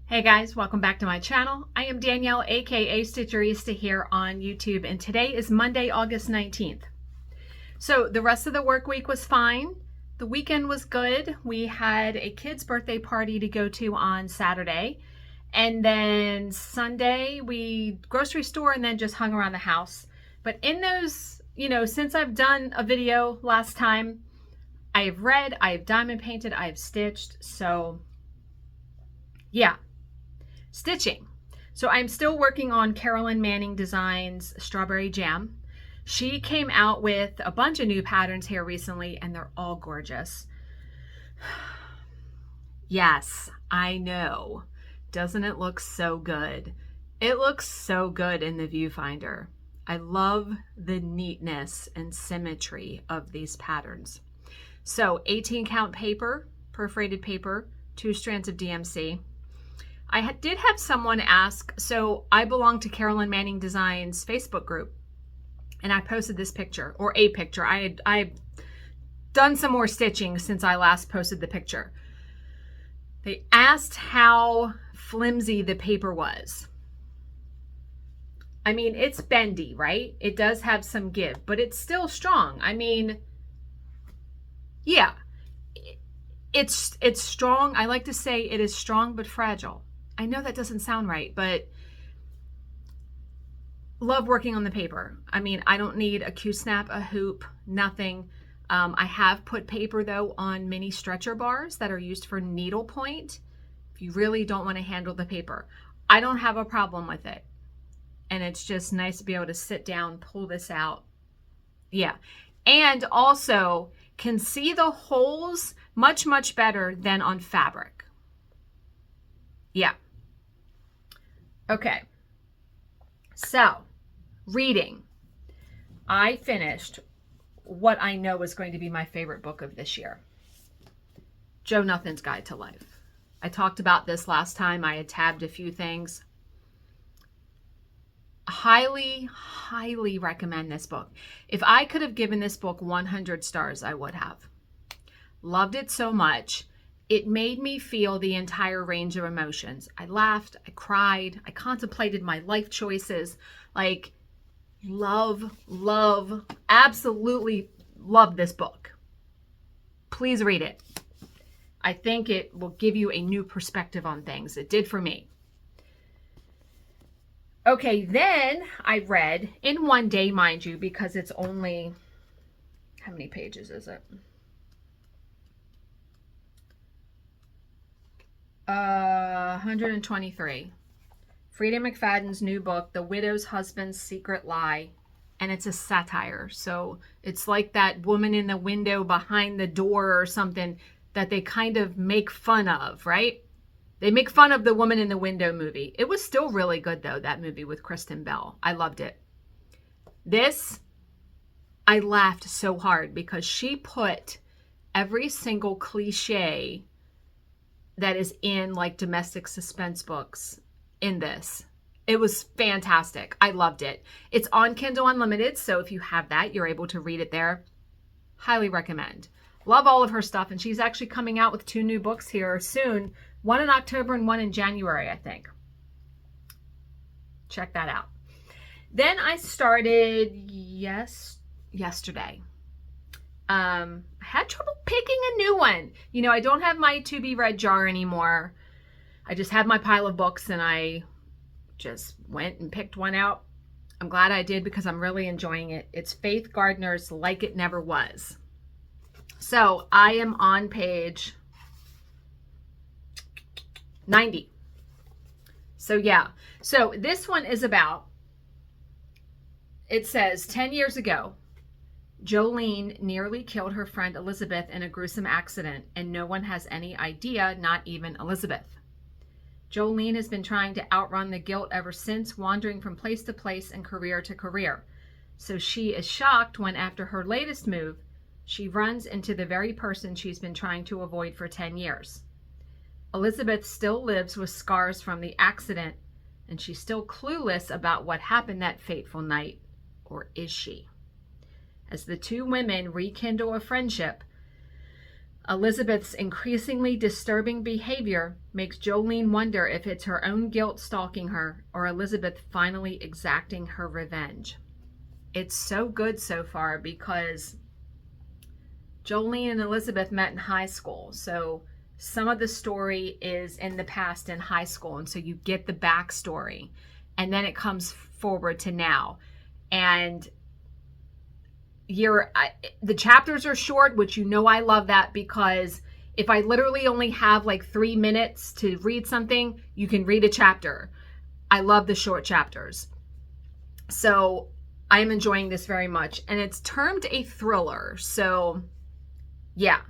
Hey guys, welcome back to my channel. I am Danielle, aka Stitcherista here on YouTube, and today is Monday, August 19th. So the rest of the work week was fine. The weekend was good. We had a kid's birthday party to go to on Saturday, and then Sunday we grocery store and then just hung around the house. But in those, since I've done a video last time, I have read, I have diamond painted, I have stitched, so yeah. Stitching. So I'm still working on Carolyn Manning Designs Strawberry Jam. She came out with a bunch of new patterns here recently, and they're all gorgeous. Yes, I know. Doesn't it look so good? It looks so good in the viewfinder. I love the neatness and symmetry of these patterns. So 18 count paper, perforated paper, 2 strands of DMC. I did have someone ask, so I belong to Carolyn Manning Designs Facebook group, and I posted this picture, or a picture. I've done some more stitching since I last posted the picture. They asked how flimsy the paper was. I mean, it's bendy, right? It does have some give, but it's still strong. I mean, yeah, it's strong. I like to say it is strong but fragile. I know that doesn't sound right, but love working on the paper. I mean, I don't need a Q-snap, a hoop, nothing. I have put paper though on mini stretcher bars that are used for needlepoint. If you really don't want to handle the paper, I don't have a problem with it. And it's just nice to be able to sit down, pull this out. Yeah. And also can see the holes much, much better than on fabric. Yeah. Okay. So, reading. I finished what I know is going to be my favorite book of this year. Joe Nothin's Guide to Life. I talked about this last time. I had tabbed a few things. Highly, highly recommend this book. If I could have given this book 100 stars, I would have. Loved it so much. It made me feel the entire range of emotions. I laughed, I cried, I contemplated my life choices. Like, absolutely love this book. Please read it. I think it will give you a new perspective on things. It did for me. Okay, then I read in one day, mind you, because it's only, how many pages is it? 123. Frida McFadden's new book, The Widow's Husband's Secret Lie, and it's a satire. So it's like that woman in the window behind the door or something that they kind of make fun of, right? They make fun of the woman in the window movie. It was still really good though, that movie with Kristen Bell. I loved it. This, I laughed so hard because she put every single cliche that is in like domestic suspense books in this. It was fantastic. I loved it. It's on Kindle Unlimited, so if you have that, you're able to read it there. Highly recommend. Love all of her stuff, and she's actually coming out with 2 new books here soon. One in October and one in January, I think. Check that out. Then I started yesterday. I had trouble picking a new one. You know, I don't have my to be read jar anymore. I just have my pile of books and I just went and picked one out. I'm glad I did because I'm really enjoying it. It's Faith Gardner's Like It Never Was. So I am on page 90. So yeah. So this one is about, it says 10 years ago, Jolene nearly killed her friend Elizabeth in a gruesome accident, and no one has any idea, not even Elizabeth. Jolene has been trying to outrun the guilt ever since, wandering from place to place and career to career. So she is shocked when, after her latest move, she runs into the very person she's been trying to avoid for 10 years. Elizabeth still lives with scars from the accident, and she's still clueless about what happened that fateful night. Or is she? As the 2 women rekindle a friendship, Elizabeth's increasingly disturbing behavior makes Jolene wonder if it's her own guilt stalking her or Elizabeth finally exacting her revenge. It's so good so far because Jolene and Elizabeth met in high school. So some of the story is in the past in high school. And so you get the backstory. And then it comes forward to now. And the chapters are short, which you know I love that, because if I literally only have like 3 minutes to read something, you can read a chapter. I love the short chapters. So I'm enjoying this very much. And it's termed a thriller. So yeah.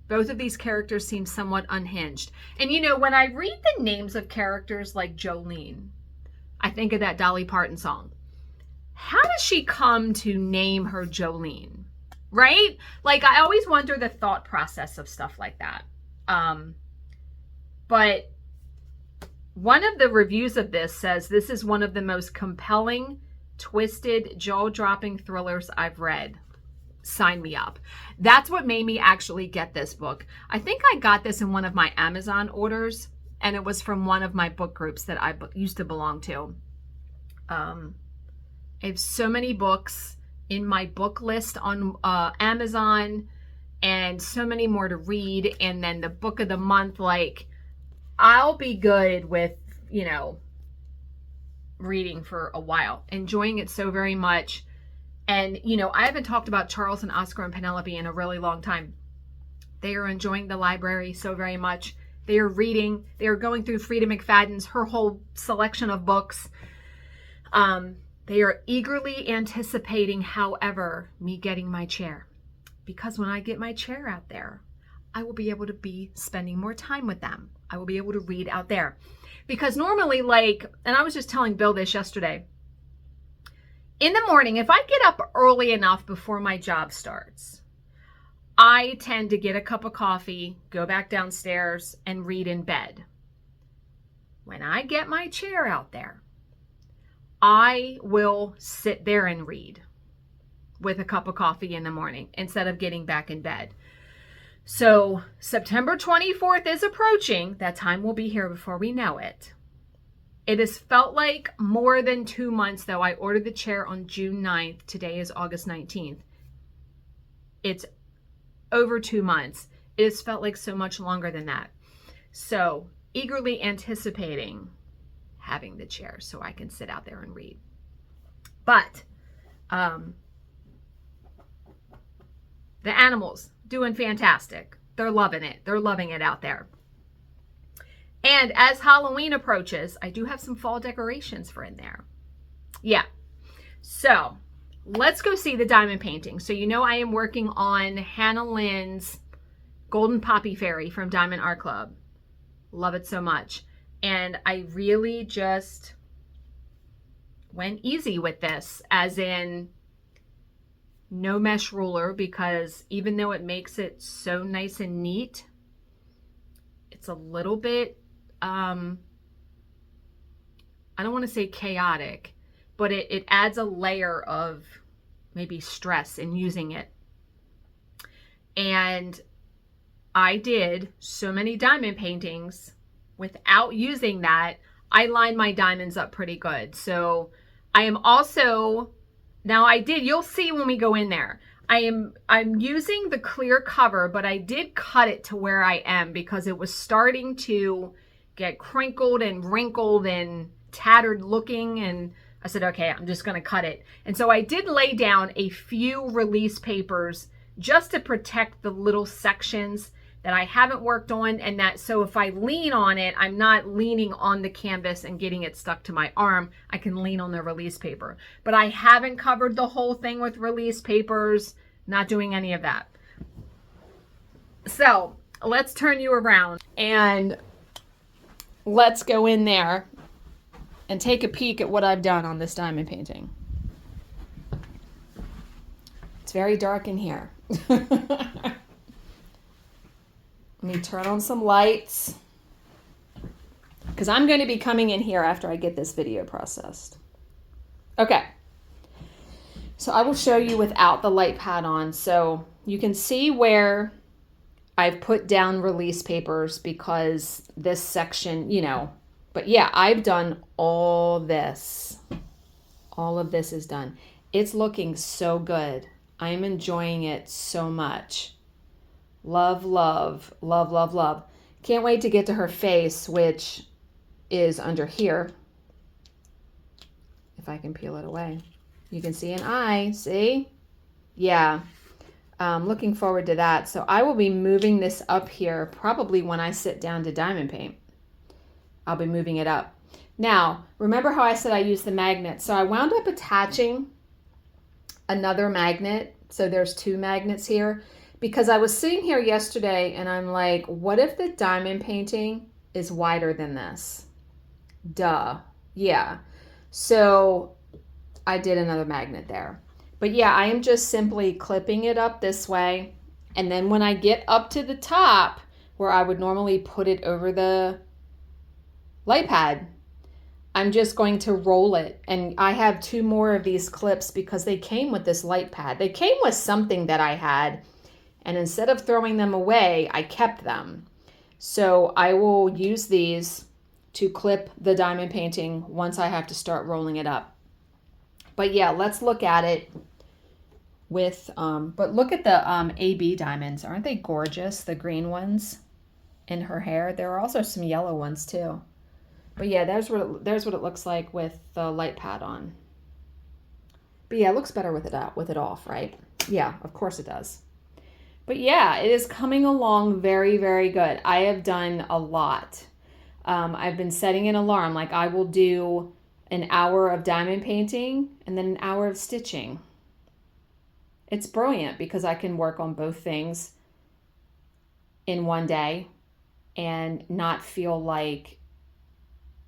Both of these characters seem somewhat unhinged. And you know, when I read the names of characters like Jolene, I think of that Dolly Parton song. How does she come to name her Jolene? Right? Like, I always wonder the thought process of stuff like that. But one of the reviews of this says this is one of the most compelling, twisted, jaw-dropping thrillers I've read. Sign me up. That's what made me actually get this book. I think I got this in one of my Amazon orders, and it was from one of my book groups that I used to belong to. I have so many books in my book list on Amazon, and so many more to read. And then the book of the month, like, I'll be good with, you know, reading for a while, enjoying it so very much. And, you know, I haven't talked about Charles and Oscar and Penelope in a really long time. They are enjoying the library so very much. They are reading. They are going through Frida McFadden's, her whole selection of books. They are eagerly anticipating, however, me getting my chair. Because when I get my chair out there, I will be able to be spending more time with them. I will be able to read out there. Because normally, like, and I was just telling Bill this yesterday, in the morning, if I get up early enough before my job starts, I tend to get a cup of coffee, go back downstairs, and read in bed. When I get my chair out there, I will sit there and read with a cup of coffee in the morning instead of getting back in bed. So September 24th is approaching. That time will be here before we know it. It has felt like more than 2 months, though. I ordered the chair on June 9th. Today is August 19th. It's over 2 months. It has felt like so much longer than that. So eagerly anticipating having the chair so I can sit out there and read. But the animals doing fantastic. They're loving it. They're loving it out there. And as Halloween approaches, I do have some fall decorations for in there. Yeah. So let's go see the diamond painting. So you know I am working on Hannah Lynn's Golden Poppy Fairy from Diamond Art Club. Love it so much. And I really just went easy with this, as in no mesh ruler, because even though it makes it so nice and neat, it's a little bit, I don't want to say chaotic, but it adds a layer of maybe stress in using it. And I did so many diamond paintings without using that. I lined my diamonds up pretty good. So I am also, now I did, you'll see when we go in there, I'm using the clear cover, but I did cut it to where I am because it was starting to get crinkled and wrinkled and tattered looking. And I said, okay, I'm just going to cut it. And so I did lay down a few release papers just to protect the little sections that I haven't worked on, and that so if I lean on it, I'm not leaning on the canvas and getting it stuck to my arm. I can lean on the release paper. But I haven't covered the whole thing with release papers, not doing any of that. So let's turn you around and let's go in there and take a peek at what I've done on this diamond painting. It's very dark in here. Let me turn on some lights, because I'm going to be coming in here after I get this video processed. Okay. So I will show you without the light pad on. So you can see where I've put down release papers because this section, you know, but yeah, I've done all this. All of this is done. It's looking so good. I'm enjoying it so much. Love, love, love, love, love. Can't wait to get to her face, which is under here. If I can peel it away. You can see an eye, see? Yeah. Looking forward to that. So I will be moving this up here probably when I sit down to diamond paint. I'll be moving it up. Now, remember how I said I used the magnet? So I wound up attaching another magnet. So there's 2 magnets here because I was sitting here yesterday and I'm like, what if the diamond painting is wider than this? Duh. Yeah. So I did another magnet there. But yeah, I am just simply clipping it up this way. And then when I get up to the top where I would normally put it over the light pad, I'm just going to roll it. And I have 2 more of these clips because they came with this light pad. They came with something that I had. And instead of throwing them away, I kept them. So I will use these to clip the diamond painting once I have to start rolling it up. But yeah, let's look at it with, but look at the AB diamonds. Aren't they gorgeous? The green ones in her hair. There are also some yellow ones too. But yeah, there's what it looks like with the light pad on. But yeah, it looks better with it off, right? Yeah, of course it does. But yeah, it is coming along very, very good. I have done a lot. I've been setting an alarm. Like I will do an hour of diamond painting and then an hour of stitching. It's brilliant because I can work on both things in one day and not feel like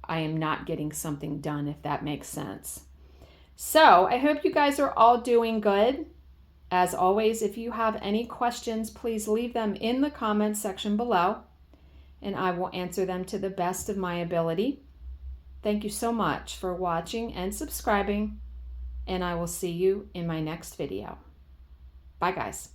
I am not getting something done, if that makes sense. So I hope you guys are all doing good. As always, if you have any questions, please leave them in the comments section below, and I will answer them to the best of my ability. Thank you so much for watching and subscribing, and I will see you in my next video. Bye, guys.